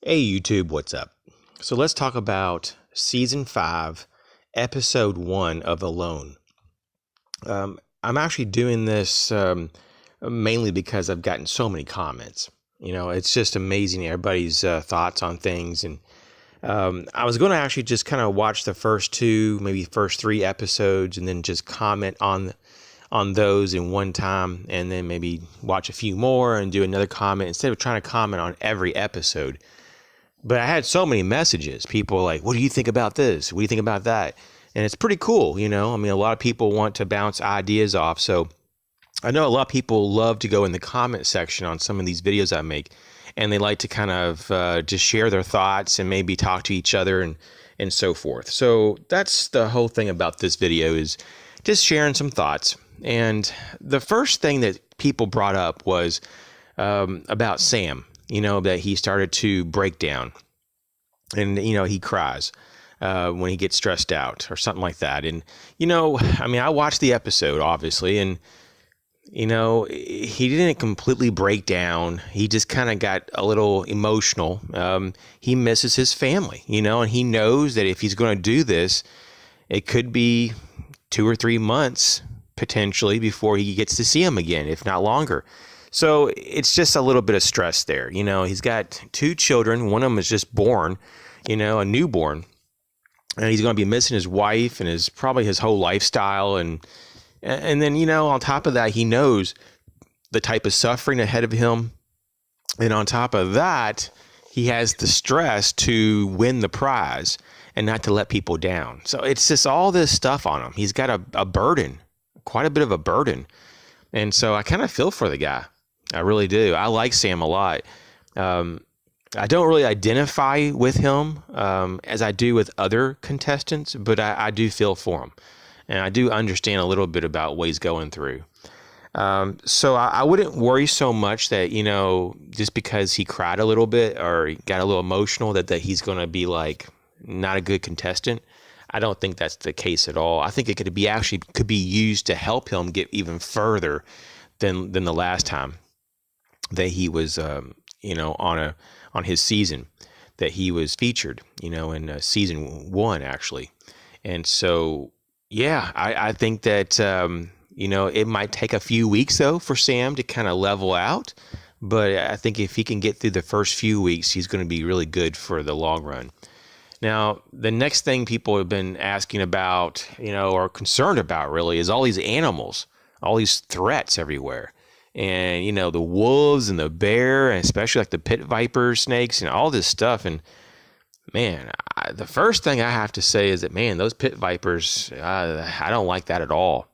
Hey YouTube, what's up? So let's talk about Season 5, Episode 1 of Alone. I'm actually doing this mainly because I've gotten so many comments. You know, it's just amazing everybody's thoughts on things. And I was going to actually just kind of watch the first two, maybe first 3 episodes, and then just comment on those in one time, and then maybe watch a few more and do another comment instead of trying to comment on every episode. But I had so many messages. People like, what do you think about this? What do you think about that? And it's pretty cool, you know. I mean, a lot of people want to bounce ideas off. So I know a lot of people love to go in the comment section on some of these videos I make, and they like to kind of just share their thoughts and maybe talk to each other and so forth. So that's the whole thing about this video, is just sharing some thoughts. And the first thing that people brought up was about Sam. You know, that he started to break down, and, you know, he cries when he gets stressed out or something like that. And, you know, I mean, I watched the episode, obviously, and, you know, he didn't completely break down. He just kind of got a little emotional. He misses his family, you know, and he knows that if he's going to do this, it could be 2 or 3 months potentially before he gets to see him again, if not longer. So it's just a little bit of stress there. You know, he's got 2 children. One of them is just born, you know, a newborn. And he's going to be missing his wife and probably his whole lifestyle. And then, you know, on top of that, he knows the type of suffering ahead of him. And on top of that, he has the stress to win the prize and not to let people down. So it's just all this stuff on him. He's got a burden, quite a bit of a burden. And so I kind of feel for the guy. I really do. I like Sam a lot. I don't really identify with him as I do with other contestants, but I do feel for him. And I do understand a little bit about what he's going through. So I wouldn't worry so much that, you know, just because he cried a little bit or he got a little emotional that he's going to be like not a good contestant. I don't think that's the case at all. I think it could be used to help him get even further than the last time that he was, you know, on his season that he was featured, you know, in season 1 actually. And so, yeah, I think that, you know, it might take a few weeks though for Sam to kind of level out. But I think if he can get through the first few weeks, he's going to be really good for the long run. Now, the next thing people have been asking about, you know, or concerned about really, is all these animals, all these threats everywhere. And, you know, the wolves and the bear, and especially like the pit viper snakes and all this stuff. And, man, the first thing I have to say is that, man, those pit vipers, I don't like that at all.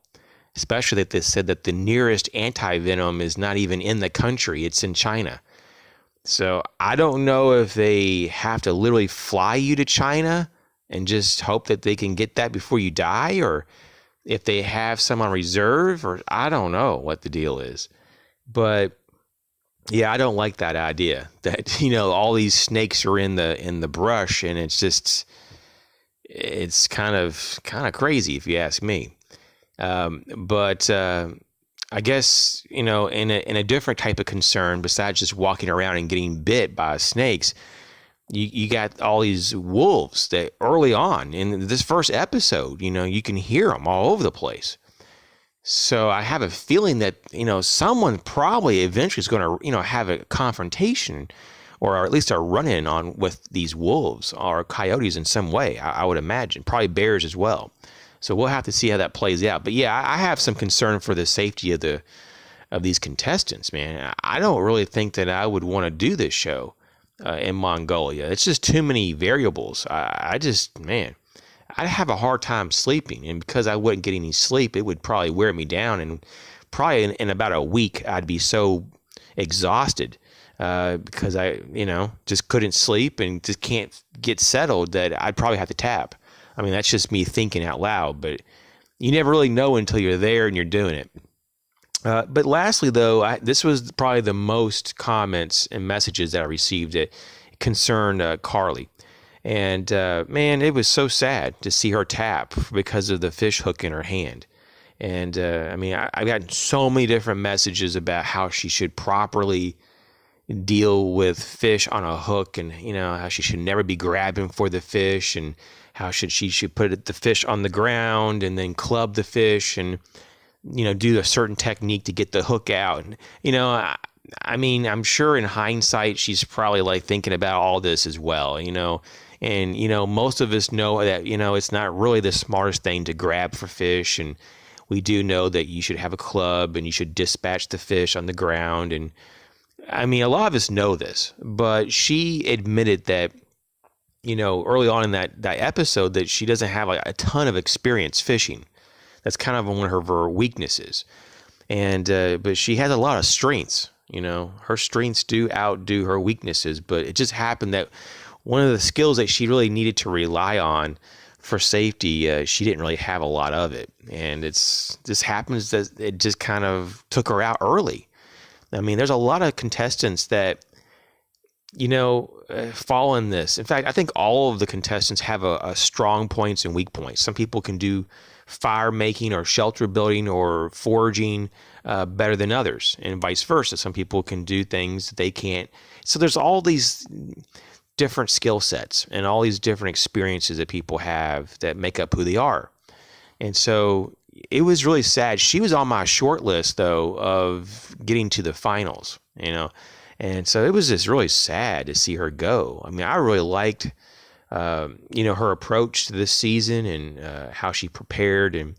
Especially that they said that the nearest anti-venom is not even in the country. It's in China. So I don't know if they have to literally fly you to China and just hope that they can get that before you die, or if they have some on reserve, or I don't know what the deal is. But yeah, I don't like that idea that, you know, all these snakes are in the brush, and it's kind of crazy if you ask me. But I guess, you know, in a different type of concern besides just walking around and getting bit by snakes, you got all these wolves that early on in this first episode, you know, you can hear them all over the place. So I have a feeling that, you know, someone probably eventually is going to, you know, have a confrontation or at least a run-in on with these wolves or coyotes in some way, I would imagine. Probably bears as well. So we'll have to see how that plays out. But yeah, I have some concern for the safety of these contestants, man. I don't really think that I would want to do this show in Mongolia. It's just too many variables. I just, man, I'd have a hard time sleeping. And because I wouldn't get any sleep, it would probably wear me down. And probably in about a week, I'd be so exhausted because I, you know, just couldn't sleep and just can't get settled that I'd probably have to tap. I mean, that's just me thinking out loud, but you never really know until you're there and you're doing it. But lastly, though, this was probably the most comments and messages that I received that concerned Carly. And, man, it was so sad to see her tap because of the fish hook in her hand. And, I mean, I've gotten so many different messages about how she should properly deal with fish on a hook, and how she should never be grabbing for the fish, and how she should put the fish on the ground and then club the fish, and do a certain technique to get the hook out. And I mean, I'm sure in hindsight she's probably like thinking about all this as well, and most of us know that it's not really the smartest thing to grab for fish, and we do know that you should have a club and you should dispatch the fish on the ground. And I mean, a lot of us know this, but she admitted that, early on in that episode, that she doesn't have like a ton of experience fishing. That's kind of one of her weaknesses. And, but she has a lot of strengths, her strengths do outdo her weaknesses, but it just happened that one of the skills that she really needed to rely on for safety, she didn't really have a lot of it. And just happens that it just kind of took her out early. I mean, there's a lot of contestants that, fall in this. In fact, I think all of the contestants have a strong points and weak points. Some people can do fire making or shelter building or foraging better than others, and vice versa. Some people can do things that they can't. So there's all these different skill sets and all these different experiences that people have that make up who they are. And so it was really sad. She was on my short list, though, of getting to the finals, and so it was just really sad to see her go. I mean, I really liked, her approach to this season, and how she prepared. And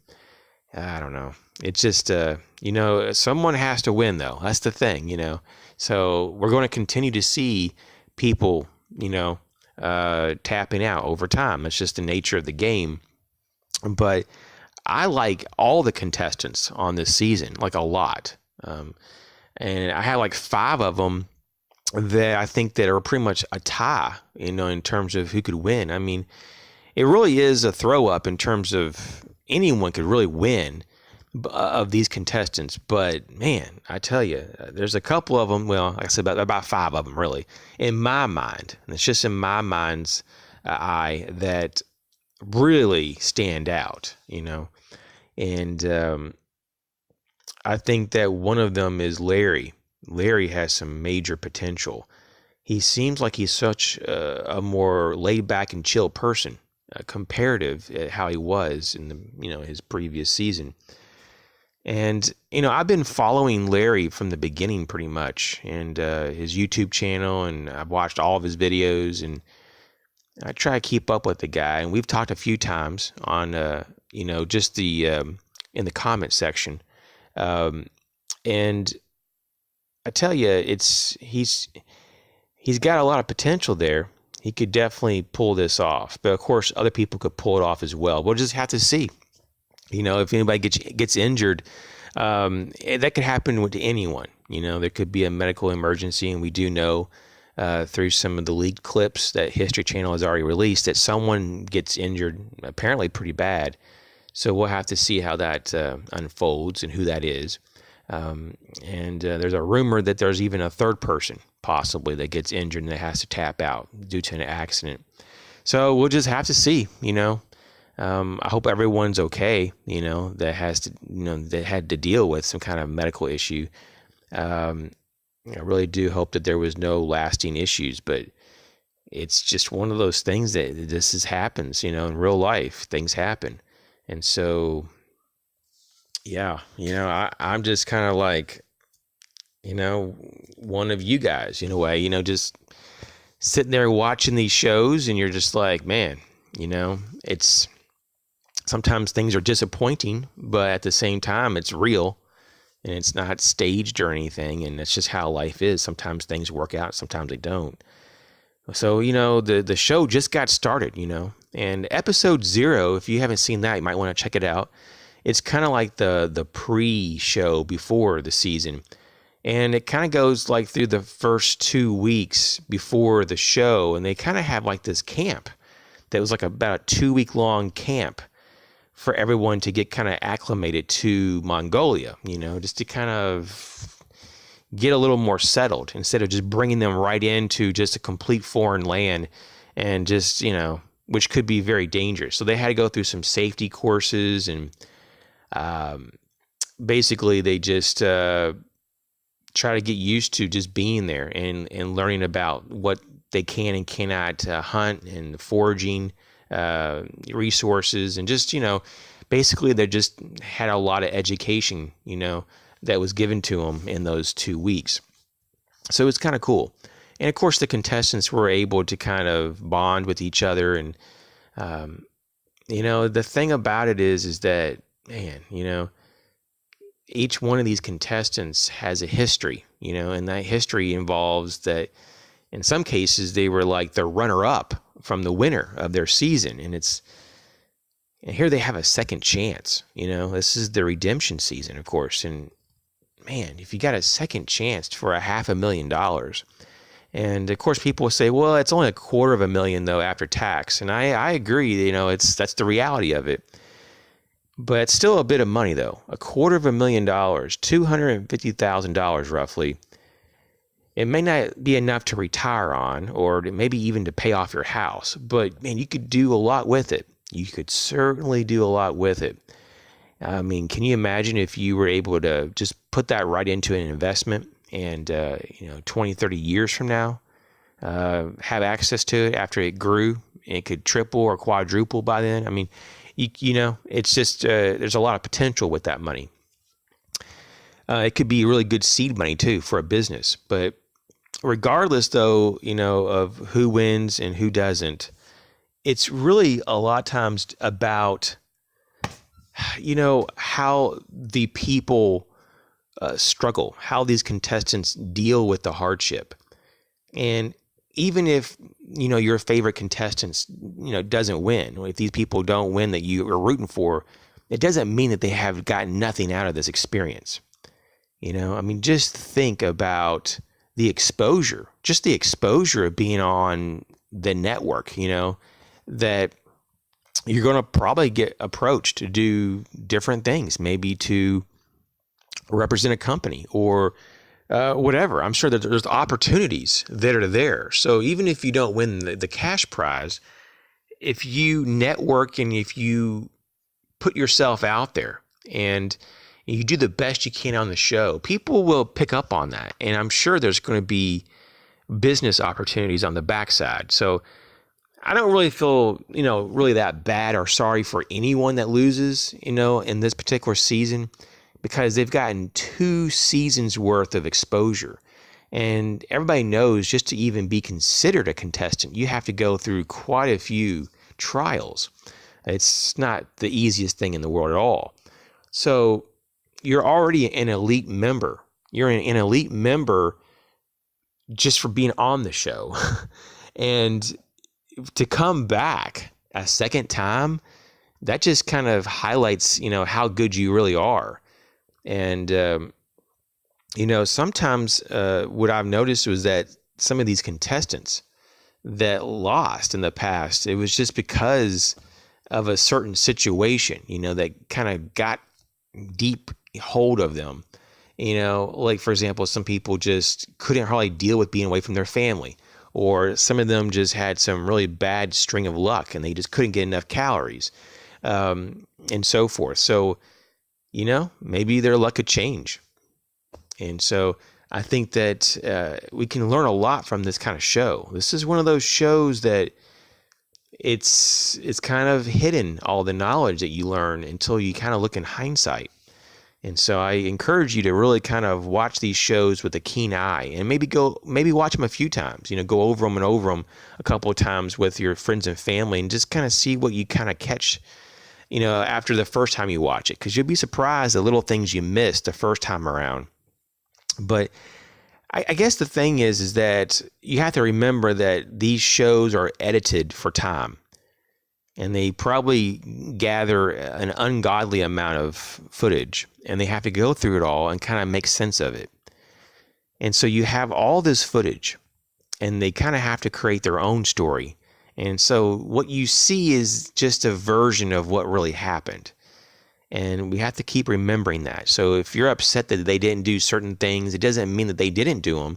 I don't know. It's just, someone has to win, though. That's the thing, So we're going to continue to see people, tapping out over time. It's just the nature of the game. But I like all the contestants on this season, like a lot. And I had like 5 of them that I think that are pretty much a tie, in terms of who could win. I mean, it really is a throw up in terms of anyone could really win of these contestants. But man, I tell you, there's a couple of them. Well, like I said, about 5 of them really in my mind. And it's just in my mind's eye that really stand out, and I think that one of them is Larry. Larry has some major potential. He seems like he's such a more laid back and chill person, comparative how he was in his previous season. And I've been following Larry from the beginning pretty much, and his YouTube channel, and I've watched all of his videos, and I try to keep up with the guy. And we've talked a few times on just the in the comment section. And I tell you, he's got a lot of potential there. He could definitely pull this off, but of course, other people could pull it off as well. We'll just have to see. If anybody gets injured, that could happen to anyone. There could be a medical emergency, and we do know through some of the leaked clips that History Channel has already released that someone gets injured, apparently pretty bad. So we'll have to see how that unfolds and who that is. And there's a rumor that there's even a third person possibly that gets injured and that has to tap out due to an accident. So we'll just have to see, I hope everyone's okay, that has to, that had to deal with some kind of medical issue. I really do hope that there was no lasting issues, but it's just one of those things that this happens, in real life, things happen. And so, yeah, I'm just kind of like, one of you guys in a way, just sitting there watching these shows, and you're just like, man, it's sometimes things are disappointing, but at the same time, it's real and it's not staged or anything. And that's just how life is. Sometimes things work out, sometimes they don't. So, the show just got started, and episode 0, if you haven't seen that, you might want to check it out. It's kind of like the pre-show before the season. And it kind of goes like through the first 2 weeks before the show. And they kind of have like this camp that was like about a 2-week-long camp for everyone to get kind of acclimated to Mongolia, just to kind of get a little more settled instead of just bringing them right into just a complete foreign land and just, which could be very dangerous. So they had to go through some safety courses, and basically they just try to get used to just being there and learning about what they can and cannot hunt, and foraging resources, and just, basically they just had a lot of education, that was given to them in those 2 weeks. So it's kind of cool. And of course the contestants were able to kind of bond with each other. And, the thing about it is that, man, each one of these contestants has a history, and that history involves that in some cases they were like the runner-up from the winner of their season. And here they have a second chance. This is the redemption season, of course. And man, if you got a second chance for $500,000, and of course people will say, well, it's only $250,000 though after tax. And I agree, that's the reality of it. But it's still a bit of money, though. $250,000, $250,000 roughly. It may not be enough to retire on, or maybe even to pay off your house. But, man, you could do a lot with it. You could certainly do a lot with it. I mean, can you imagine if you were able to just put that right into an investment and, 20, 30 years from now, have access to it after it grew? It could triple or quadruple by then. I mean, it's just, there's a lot of potential with that money. It could be really good seed money too for a business. But regardless though, of who wins and who doesn't, it's really a lot of times about, how the people struggle, how these contestants deal with the hardship. And even if, your favorite contestants, doesn't win, or if these people don't win that you are rooting for, it doesn't mean that they have gotten nothing out of this experience. Just think about the exposure, just the exposure of being on the network, that you're going to probably get approached to do different things, maybe to represent a company or whatever. I'm sure that there's opportunities that are there. So even if you don't win the cash prize, if you network and if you put yourself out there and you do the best you can on the show, people will pick up on that. And I'm sure there's going to be business opportunities on the backside. So I don't really feel, really that bad or sorry for anyone that loses, in this particular season, because they've gotten 2 seasons worth of exposure. And everybody knows just to even be considered a contestant, you have to go through quite a few trials. It's not the easiest thing in the world at all. So you're already an elite member. You're an elite member just for being on the show. And to come back a second time, that just kind of highlights, how good you really are. And, sometimes what I've noticed was that some of these contestants that lost in the past, it was just because of a certain situation, that kind of got deep hold of them. Like, for example, some people just couldn't hardly deal with being away from their family, or some of them just had some really bad string of luck and they just couldn't get enough calories, and so forth. So, maybe their luck could change. And so I think that we can learn a lot from this kind of show. This is one of those shows that it's kind of hidden, all the knowledge that you learn, until you kind of look in hindsight. And so I encourage you to really kind of watch these shows with a keen eye, and maybe watch them a few times, go over them a couple of times with your friends and family, and just kind of see what you kind of catch, after the first time you watch it, because you'll be surprised the little things you missed the first time around. But I guess the thing is that you have to remember that these shows are edited for time, and they probably gather an ungodly amount of footage, and they have to go through it all and kind of make sense of it. And so you have all this footage, and they kind of have to create their own story. And so what you see is just a version of what really happened. And we have to keep remembering that. So if you're upset that they didn't do certain things, it doesn't mean that they didn't do them.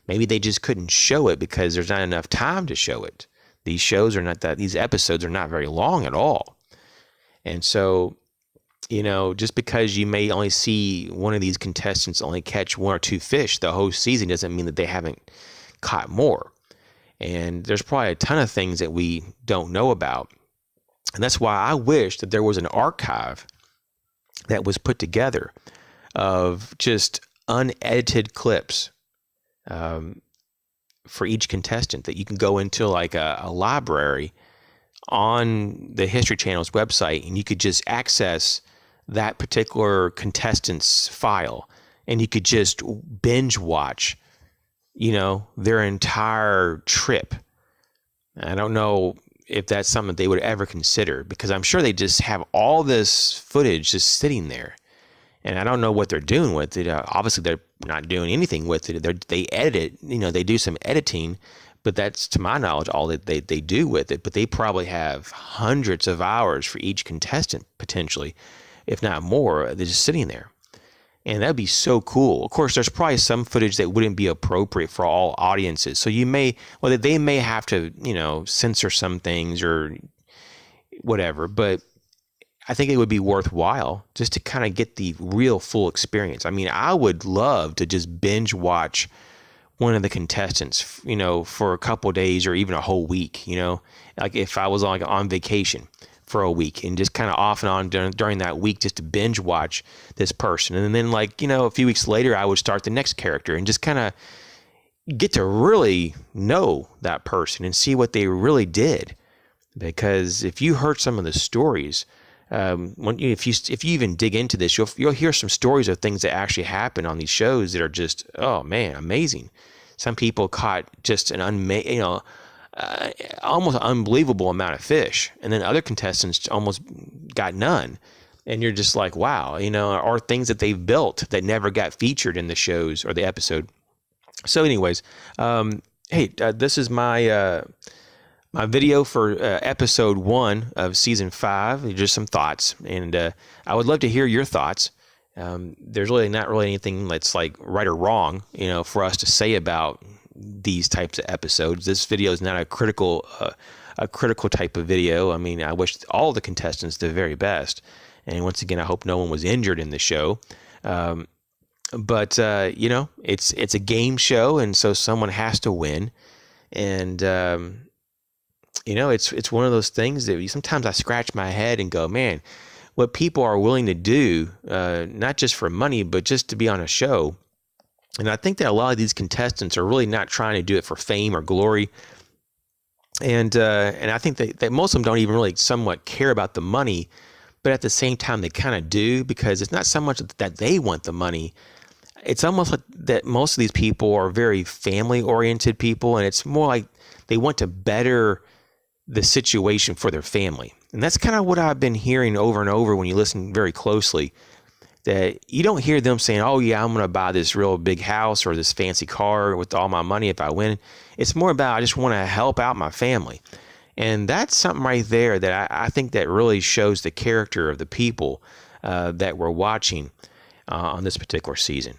Maybe they just couldn't show it because there's not enough time to show it. These episodes are not very long at all. And so, just because you may only see one of these contestants only catch 1 or 2 fish the whole season doesn't mean that they haven't caught more. And there's probably a ton of things that we don't know about. And that's why I wish that there was an archive that was put together of just unedited clips for each contestant, that you can go into like a library on the History Channel's website, and you could just access that particular contestant's file, and you could just binge watch, their entire trip. I don't know if that's something they would ever consider, because I'm sure they just have all this footage just sitting there, and I don't know what they're doing with it. Obviously, they're not doing anything with it. They edit it, they do some editing, but that's, to my knowledge, all that they do with it. But they probably have hundreds of hours for each contestant, potentially, if not more. They're just sitting there. And that'd be so cool. Of course, there's probably some footage that wouldn't be appropriate for all audiences. So they may have to, censor some things or whatever. But I think it would be worthwhile just to kind of get the real full experience. I mean, I would love to just binge watch one of the contestants, for a couple of days or even a whole week, like if I was on vacation for a week, and just kind of off and on during that week, just to binge watch this person. And then a few weeks later, I would start the next character and just kind of get to really know that person and see what they really did. Because if you heard some of the stories, if you even dig into this, you'll hear some stories of things that actually happen on these shows that are just, oh man, amazing. Some people caught just an almost unbelievable amount of fish, and then other contestants almost got none. And you're just like, wow, or things that they've built that never got featured in the shows or the episode. So, anyways, this is my video for episode 1 of season 5. Just some thoughts, and I would love to hear your thoughts. There's really not really anything that's like right or wrong, for us to say about these types of episodes. This video is not a critical type of video. I mean, I wish all the contestants the very best, and once again, I hope no one was injured in the show. But it's a game show, and so someone has to win, and it's one of those things that sometimes I scratch my head and go, man, what people are willing to do, not just for money, but just to be on a show. And I think that a lot of these contestants are really not trying to do it for fame or glory. And I think that most of them don't even really somewhat care about the money, but at the same time, they kind of do, because it's not so much that they want the money. It's almost like that most of these people are very family-oriented people, and it's more like they want to better the situation for their family. And that's kind of what I've been hearing over and over when you listen very closely, that you don't hear them saying, oh yeah, I'm going to buy this real big house or this fancy car with all my money if I win. It's more about, I just want to help out my family. And that's something right there that I think that really shows the character of the people that we're watching on this particular season.